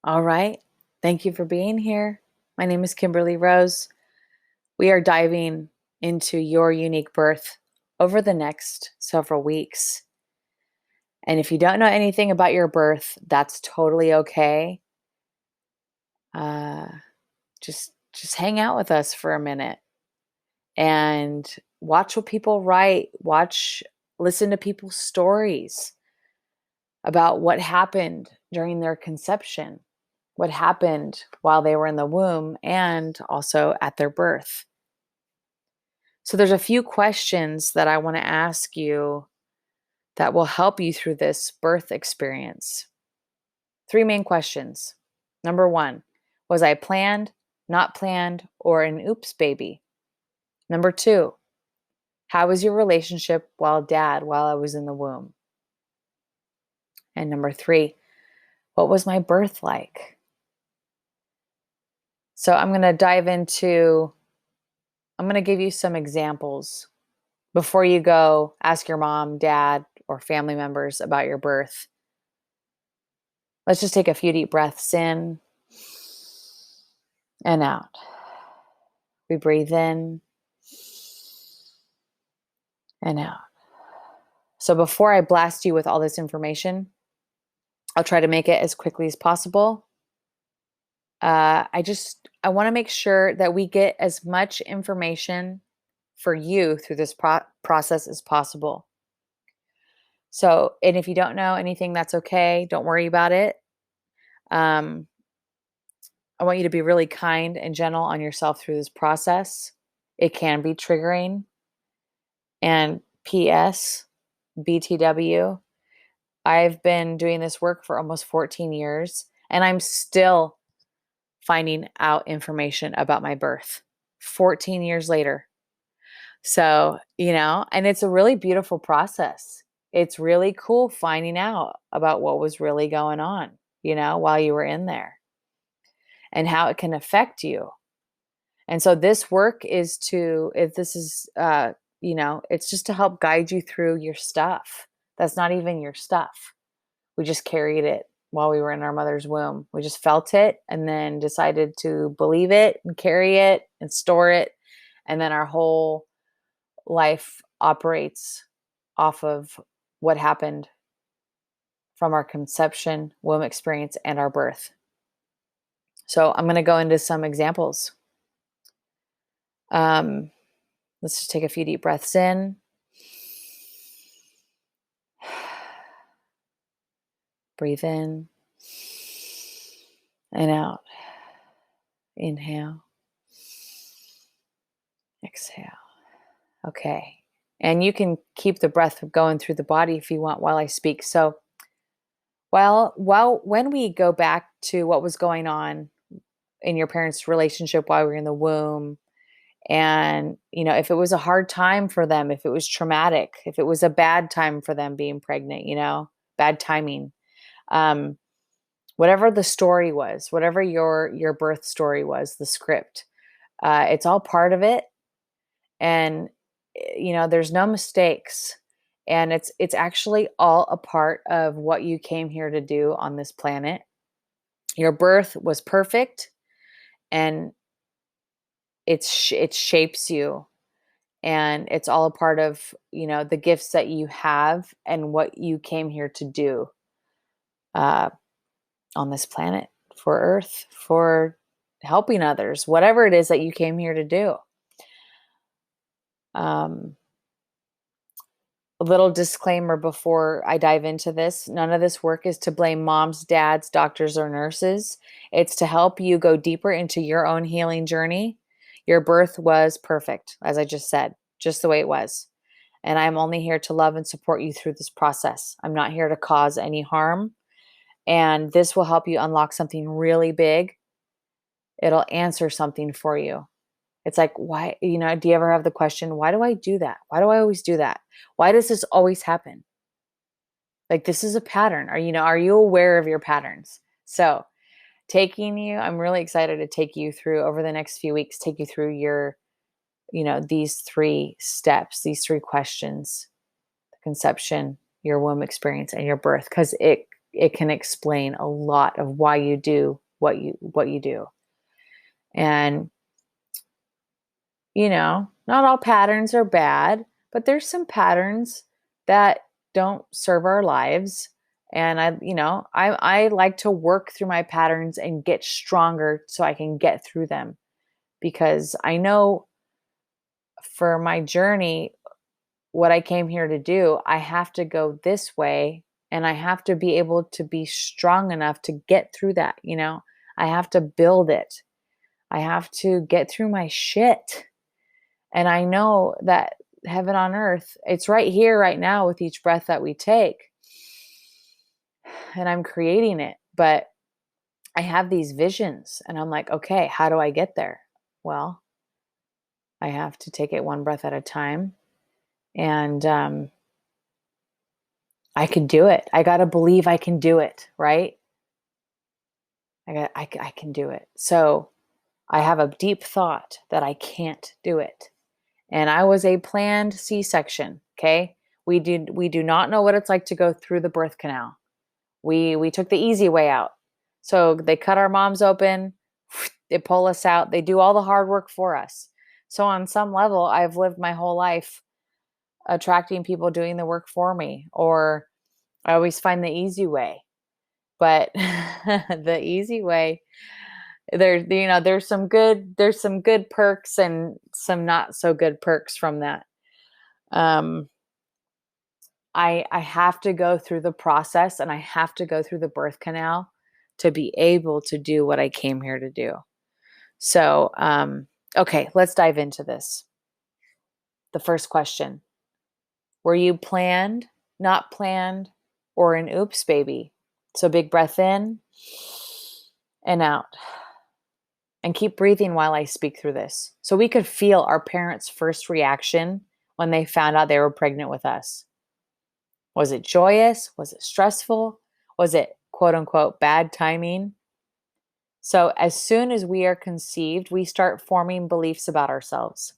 All right. Thank you for being here. My name is Kimberly Rose. We are diving into your unique birth over the next several weeks. And if you don't know anything about your birth, that's totally okay. Uh, just hang out with us for a minute and watch what people write. Listen to people's stories about what happened during their conception, what happened while they were in the womb, and also at their birth. So, there's a few questions that I want to ask you that will help you through this birth experience. Three main questions. Number one, was I planned, not planned, or an oops baby? Number two, how was your relationship while I was in the womb? And number three, what was my birth like? So I'm going to give you some examples. Before you go, ask your mom, dad, or family members about your birth. Let's just take a few deep breaths in and out. We breathe in and out. So before I blast you with all this information, I'll try to make it as quickly as possible. I want to make sure that we get as much information for you through this process as possible. So, and if you don't know anything, that's okay. Don't worry about it. I want you to be really kind and gentle on yourself through this process. It can be triggering. And P.S., BTW, I've been doing this work for almost 14 years, and I'm still finding out information about my birth 14 years later. So, and it's a really beautiful process. It's really cool finding out about what was really going on, while you were in there and how it can affect you. And so this work is it's just to help guide you through your stuff. That's not even your stuff. We just carried it while we were in our mother's womb. We just felt it and then decided to believe it and carry it and store it. And then our whole life operates off of what happened from our conception, womb experience, and our birth. So I'm going to go into some examples. Let's just take a few deep breaths in. Breathe in and out. Inhale. Exhale. Okay. And you can keep the breath going through the body if you want while I speak. So when we go back to what was going on in your parents' relationship while we were in the womb, and, if it was a hard time for them, if it was traumatic, if it was a bad time for them being pregnant, bad timing, whatever the story was, whatever your birth story was, the script, it's all part of it. And, there's no mistakes. And it's actually all a part of what you came here to do on this planet. Your birth was perfect, and it shapes you, and it's all a part of the gifts that you have and what you came here to do uh, on this planet, for Earth, for helping others, whatever it is that you came here to do. A little disclaimer before I dive into this: none of this work is to blame moms, dads, doctors, or nurses. It's to help you go deeper into your own healing journey. Your birth was perfect, as I just said, just the way it was. And I'm only here to love and support you through this process. I'm not here to cause any harm. And this will help you unlock something really big. It'll answer something for you. It's like, why, do you ever have the question, why do I do that? Why do I always do that? Why does this always happen? Like, this is a pattern. Are you aware of your patterns? So I'm really excited to take you through over the next few weeks, take you through these three steps, these three questions: the conception, your womb experience, and your birth, because it can explain a lot of why you do what you do. And not all patterns are bad, but there's some patterns that don't serve our lives. And I like to work through my patterns and get stronger so I can get through them, because I know for my journey, what I came here to do, I have to go this way, and I have to be able to be strong enough to get through that. I have to build it. I have to get through my shit. And I know that heaven on earth, it's right here, right now, with each breath that we take. And I'm creating it. But I have these visions, and I'm like, okay, how do I get there? Well, I have to take it one breath at a time. And I can do it. I got to believe I can do it, right? I can do it. So I have a deep thought that I can't do it. And I was a planned C-section, okay? We do not know what it's like to go through the birth canal. We took the easy way out. So they cut our moms open, they pull us out, they do all the hard work for us. So on some level, I've lived my whole life attracting people doing the work for me, or I always find the easy way. But the easy way, there's some good perks and some not so good perks from that. I have to go through the process, and I have to go through the birth canal to be able to do what I came here to do. So, okay, let's dive into this. The first question: were you planned, not planned, or an oops baby? So big breath in and out. And keep breathing while I speak through this. So we could feel our parents' first reaction when they found out they were pregnant with us. Was it joyous? Was it stressful? Was it quote unquote bad timing? So as soon as we are conceived, we start forming beliefs about ourselves.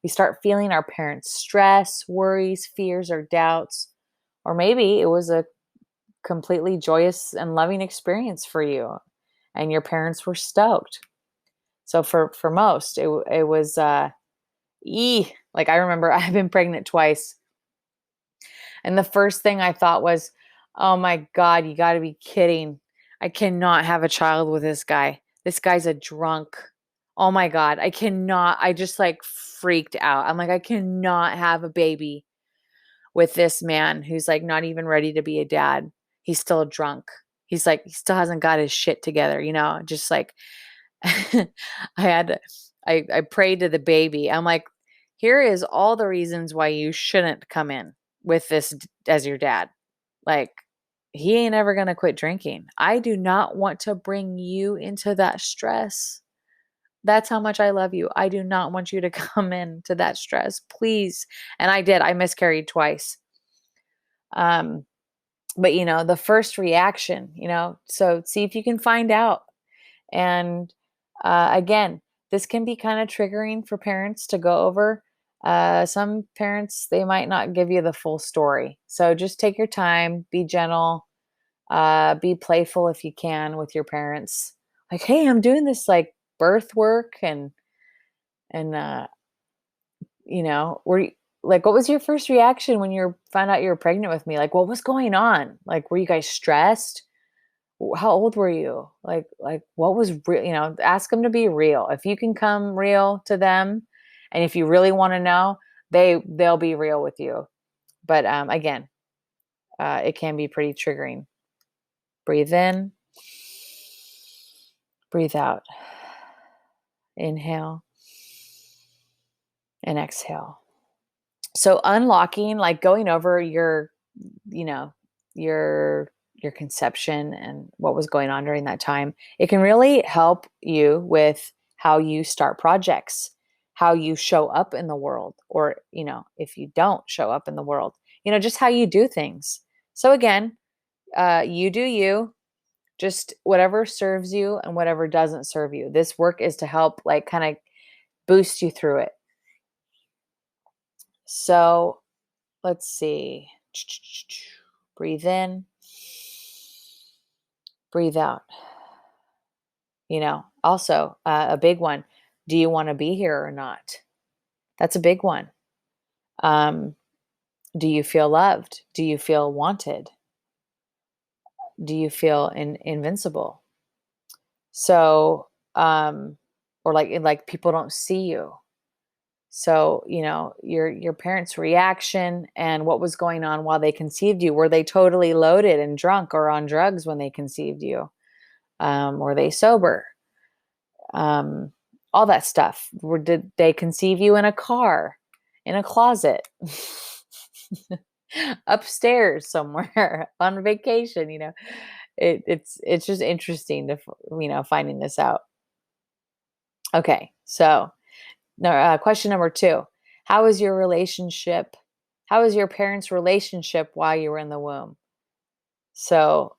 We start feeling our parents' stress, worries, fears, or doubts. Or maybe it was a completely joyous and loving experience for you, and your parents were stoked. So for most, it was like I remember I've been pregnant twice. And the first thing I thought was, oh my God, you got to be kidding. I cannot have a child with this guy. This guy's a drunk. Oh my God, I cannot. I just like freaked out. I'm like, I cannot have a baby with this man who's like not even ready to be a dad. He's still a drunk. He's like, he still hasn't got his shit together, just like I prayed to the baby. I'm like, here is all the reasons why you shouldn't come in with this as your dad. Like, he ain't ever going to quit drinking. I do not want to bring you into that stress. That's how much I love you. I do not want you to come into that stress, please. And I did. I miscarried twice. But the first reaction, so see if you can find out. And again, this can be kind of triggering for parents to go over. Some parents, they might not give you the full story. So just take your time, be gentle, be playful if you can with your parents. Like, hey, I'm doing this like birth work and were you, like, what was your first reaction when you found out you were pregnant with me? Like, what was going on? Like, were you guys stressed? How old were you? Like what was real? Ask them to be real. If you can come real to them, and if you really want to know, they'll be real with you. But again, it can be pretty triggering. Breathe in, breathe out. Inhale and exhale. So unlocking, like going over your conception and what was going on during that time, it can really help you with how you start projects, how you show up in the world, or, if you don't show up in the world, just how you do things. So again, you do you, just whatever serves you and whatever doesn't serve you. This work is to help like kind of boost you through it. So let's see. Breathe in Breathe out. Also a big one. Do you want to be here or not? That's a big one. Um, do you feel loved? Do you feel wanted? Do you feel invincible? So, or like people don't see you. So, your parents' reaction and what was going on while they conceived you. Were they totally loaded and drunk or on drugs when they conceived you? Were they sober? Um, all that stuff. Did they conceive you in a car, in a closet, upstairs somewhere on vacation? It's just interesting to finding this out. Okay, so now, question number 2. How was your relationship? How was your parents' relationship while you were in the womb? So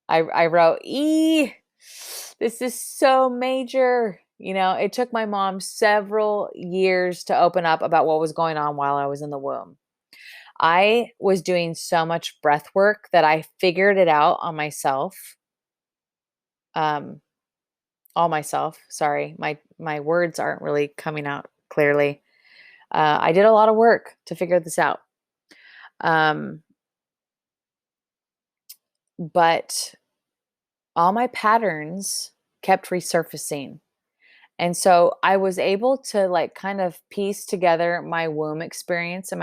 I wrote, this is so major. It took my mom several years to open up about what was going on while I was in the womb. I was doing so much breath work that I figured it out on myself. All myself. Sorry, my words aren't really coming out clearly. I did a lot of work to figure this out. But all my patterns kept resurfacing. And so I was able to kind of piece together my womb experience and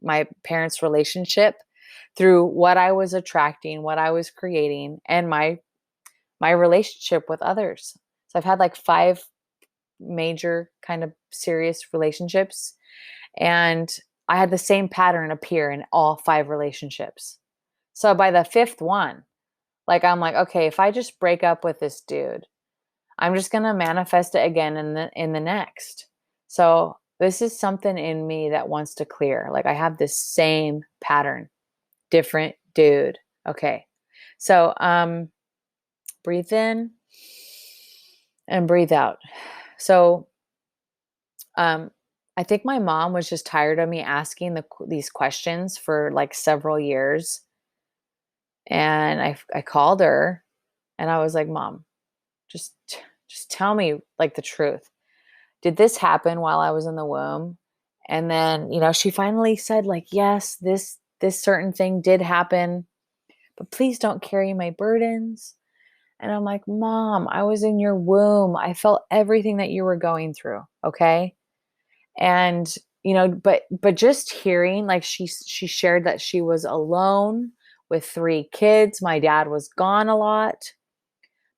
my parents' relationship through what I was attracting, what I was creating, and my relationship with others. So I've had 5 major kind of serious relationships, and I had the same pattern appear in all 5 relationships. So by the 5th one, I'm like, okay, if I just break up with this dude, I'm just going to manifest it again in the next. So this is something in me that wants to clear. I have this same pattern, different dude. Okay. So breathe in and breathe out. So I think my mom was just tired of me asking these questions for several years. And I called her and I was like, Mom, just tell me the truth. Did this happen while I was in the womb? And then, she finally said yes, this certain thing did happen, but please don't carry my burdens. And I'm like, Mom, I was in your womb. I felt everything that you were going through. Okay. And, but just hearing, she shared that she was alone with 3 kids. My dad was gone a lot.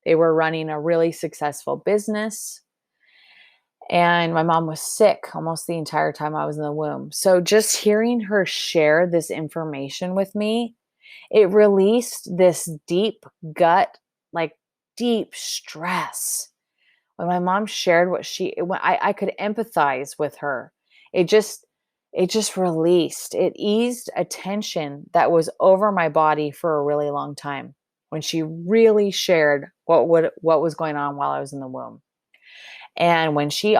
They were running a really successful business. And my mom was sick almost the entire time I was in the womb. So just hearing her share this information with me, it released this deep gut, deep stress. When my mom shared when I could empathize with her. It just released. It eased a tension that was over my body for a really long time when she really shared what was going on while I was in the womb. And when she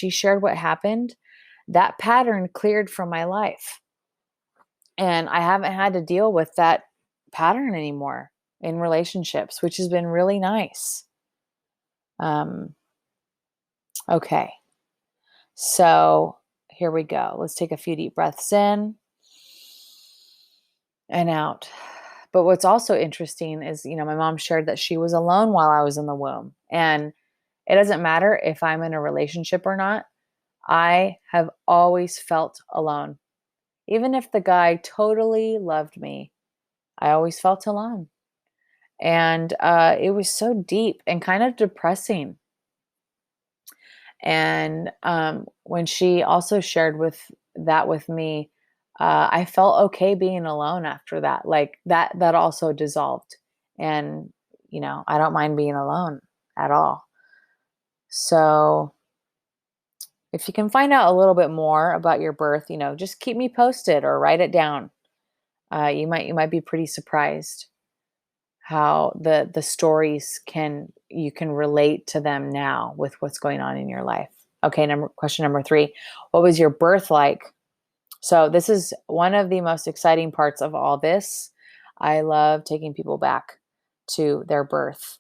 shared what happened, that pattern cleared from my life. And I haven't had to deal with that pattern anymore in relationships, which has been really nice. Okay. So here we go. Let's take a few deep breaths in and out. But what's also interesting is, my mom shared that she was alone while I was in the womb. And it doesn't matter if I'm in a relationship or not. I have always felt alone. Even if the guy totally loved me, I always felt alone. And it was so deep and kind of depressing. And when she also shared with me, I felt okay being alone after that. That also dissolved. And, I don't mind being alone at all. So if you can find out a little bit more about your birth, just keep me posted or write it down. You might be pretty surprised how the stories you can relate to them now with what's going on in your life. Okay, question number 3. What was your birth like? So this is one of the most exciting parts of all this. I love taking people back to their birth.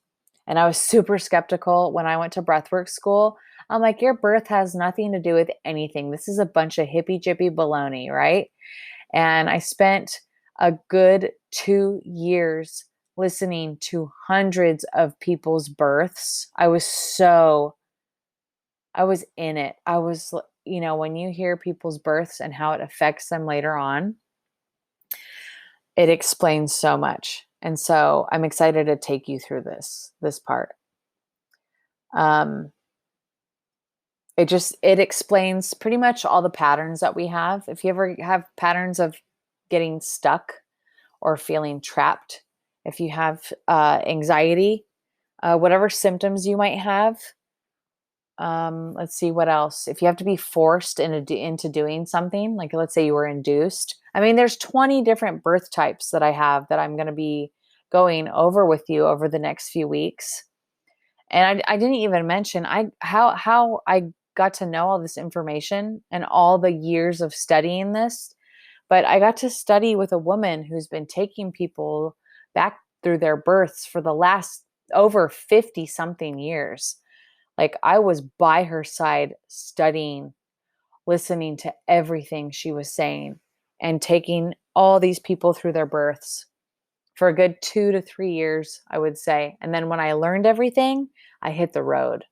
And I was super skeptical when I went to breathwork school. I'm like, your birth has nothing to do with anything. This is a bunch of hippy jippy baloney, right? And I spent a good 2 years listening to hundreds of people's births. I was in it. When you hear people's births and how it affects them later on, it explains so much. And so I'm excited to take you through this part. It explains pretty much all the patterns that we have. If you ever have patterns of getting stuck or feeling trapped, if you have anxiety, whatever symptoms you might have, let's see what else. If you have to be forced into doing something, like let's say you were induced. I mean, there's 20 different birth types that I have that I'm going to be going over with you over the next few weeks. And I didn't even mention how I got to know all this information and all the years of studying this. But I got to study with a woman who's been taking people back through their births for the last over 50 something years. Like I was by her side studying, listening to everything she was saying, and taking all these people through their births for a good 2 to 3 years, I would say. And then when I learned everything, I hit the road.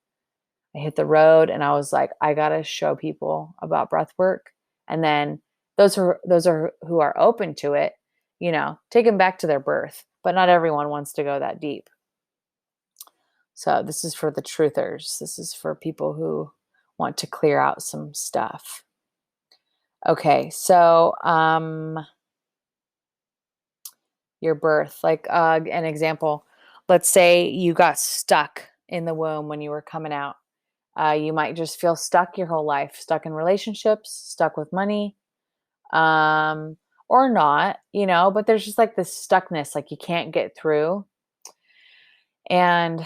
I hit the road and I was like, I got to show people about breath work. And then those who are open to it, take them back to their birth. But not everyone wants to go that deep. So this is for the truthers. This is for people who want to clear out some stuff. Okay, so your birth, like an example. Let's say you got stuck in the womb when you were coming out. You might just feel stuck your whole life, stuck in relationships, stuck with money, or not, but there's just like this stuckness, like you can't get through. And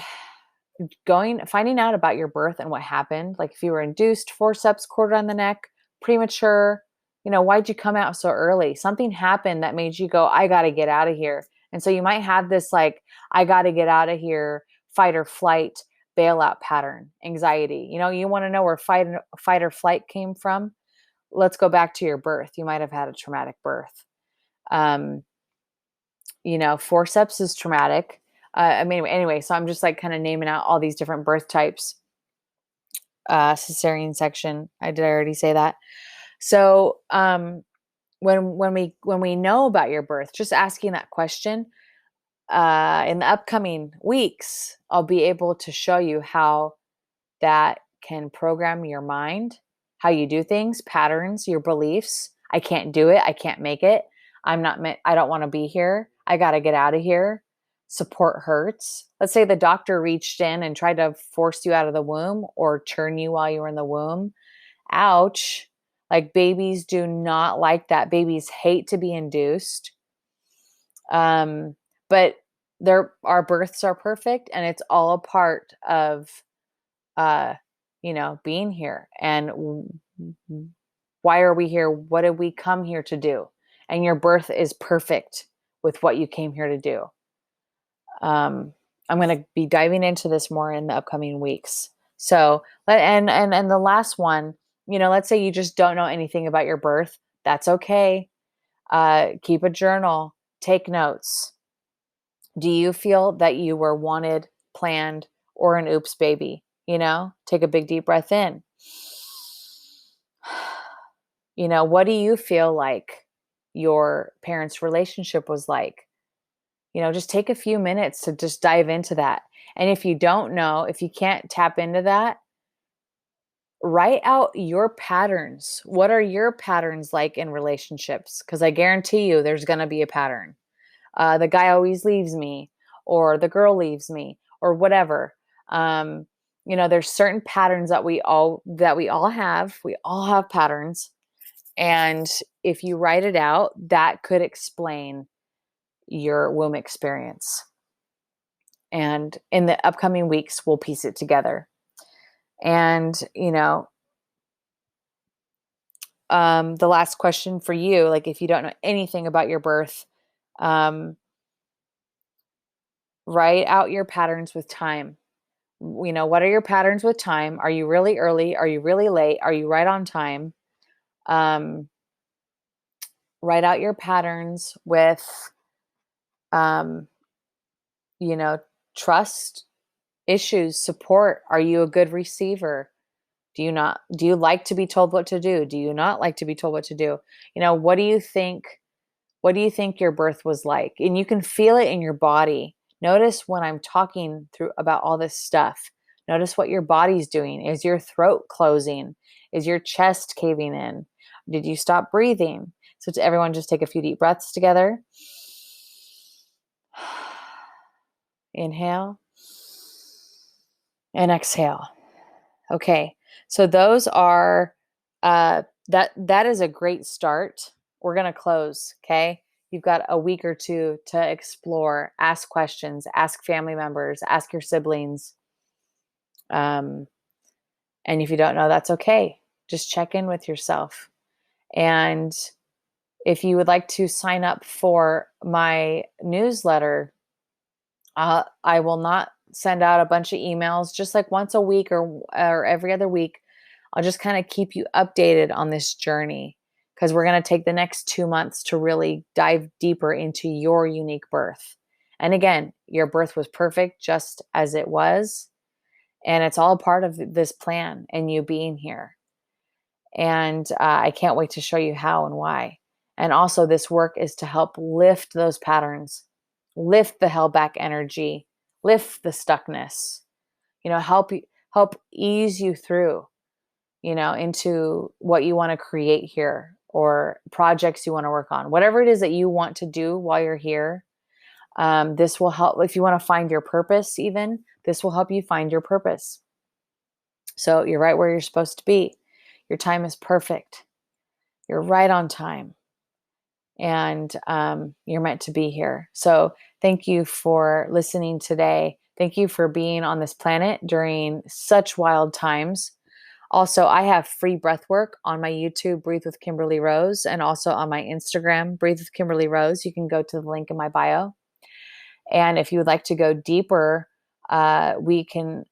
finding out about your birth and what happened, like if you were induced, forceps, cord on the neck, premature, why'd you come out so early? Something happened that made you go, I got to get out of here. And so you might have this like, I got to get out of here, fight or flight, bailout pattern, anxiety. You want to know where fight or flight came from? Let's go back to your birth. You might have had a traumatic birth. Forceps is traumatic. Anyway, so I'm just like kind of naming out all these different birth types. Cesarean section. Did I already say that? So when we know about your birth, just asking that question, in the upcoming weeks, I'll be able to show you how that can program your mind, how you do things, patterns, your beliefs. I can't do it. I can't make it. I don't want to be here. I got to get out of here. Support hurts. Let's say the doctor reached in and tried to force you out of the womb or churn you while you were in the womb. Ouch. Like babies do not like that. Babies hate to be induced. But our births are perfect, and it's all a part of being here. And why are we here? What did we come here to do? And your birth is perfect with what you came here to do. I'm going to be diving into this more in the upcoming weeks. So, and the last one, let's say you just don't know anything about your birth. That's okay. Keep a journal, take notes. Do you feel that you were wanted, planned, or an oops baby? Take a big deep breath in. What do you feel like your parents' relationship was like? Just take a few minutes to just dive into that. And if you don't know, if you can't tap into that, write out your patterns. What are your patterns like in relationships? Because I guarantee you there's going to be a pattern. The guy always leaves me, or the girl leaves me, or whatever. There's certain patterns that we all have. We all have patterns. And if you write it out, that could explain your womb experience. And in the upcoming weeks, we'll piece it together. And, the last question for you, like if you don't know anything about your birth, Write out your patterns with time. What are your patterns with time? Are you really early? Are you really late? Are you right on time? Um, write out your patterns with, um, you know, trust issues, support. Are you a good receiver? Do you like to be told what to do? Do you not like to be told what to do? What do you think? What do you think your birth was like? And you can feel it in your body. Notice when I'm talking through about all this stuff. Notice what your body's doing. Is your throat closing? Is your chest caving in? Did you stop breathing? So to everyone, just take a few deep breaths together. Inhale and exhale. Okay. So those are that is a great start. We're going to close, okay? You've got a week or two to explore, ask questions, ask family members, ask your siblings. And if you don't know, that's okay. Just check in with yourself. And if you would like to sign up for my newsletter, I will not send out a bunch of emails, just like once a week or every other week. I'll just kind of keep you updated on this journey, because we're going to take the next 2 months to really dive deeper into your unique birth. And again, your birth was perfect just as it was. And it's all part of this plan and you being here. And I can't wait to show you how and why. And also, this work is to help lift those patterns, lift the held back energy, lift the stuckness, help ease you through, into what you want to create here, or projects you want to work on, whatever it is that you want to do while you're here. This will help. If you want to find your purpose, even, this will help you find your purpose. So you're right where you're supposed to be. Your time is perfect. You're right on time. And you're meant to be here. So thank you for listening today. Thank you for being on this planet during such wild times. Also, I have free breath work on my YouTube, Breathe with Kimberly Rose, and also on my Instagram, Breathe with Kimberly Rose. You can go to the link in my bio. And if you would like to go deeper, we can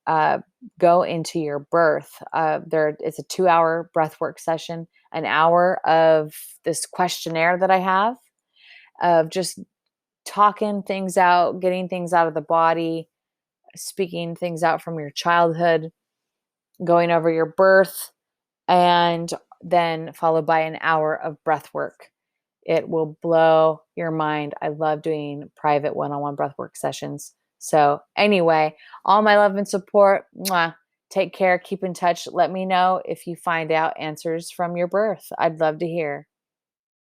go into your birth. It's a 2-hour breathwork session, an hour of this questionnaire that I have, of just talking things out, getting things out of the body, speaking things out from your childhood, going over your birth, and then followed by an hour of breath work. It will blow your mind. I love doing private one-on-one breathwork sessions. So anyway, all my love and support. Mwah. Take care. Keep in touch. Let me know if you find out answers from your birth. I'd love to hear.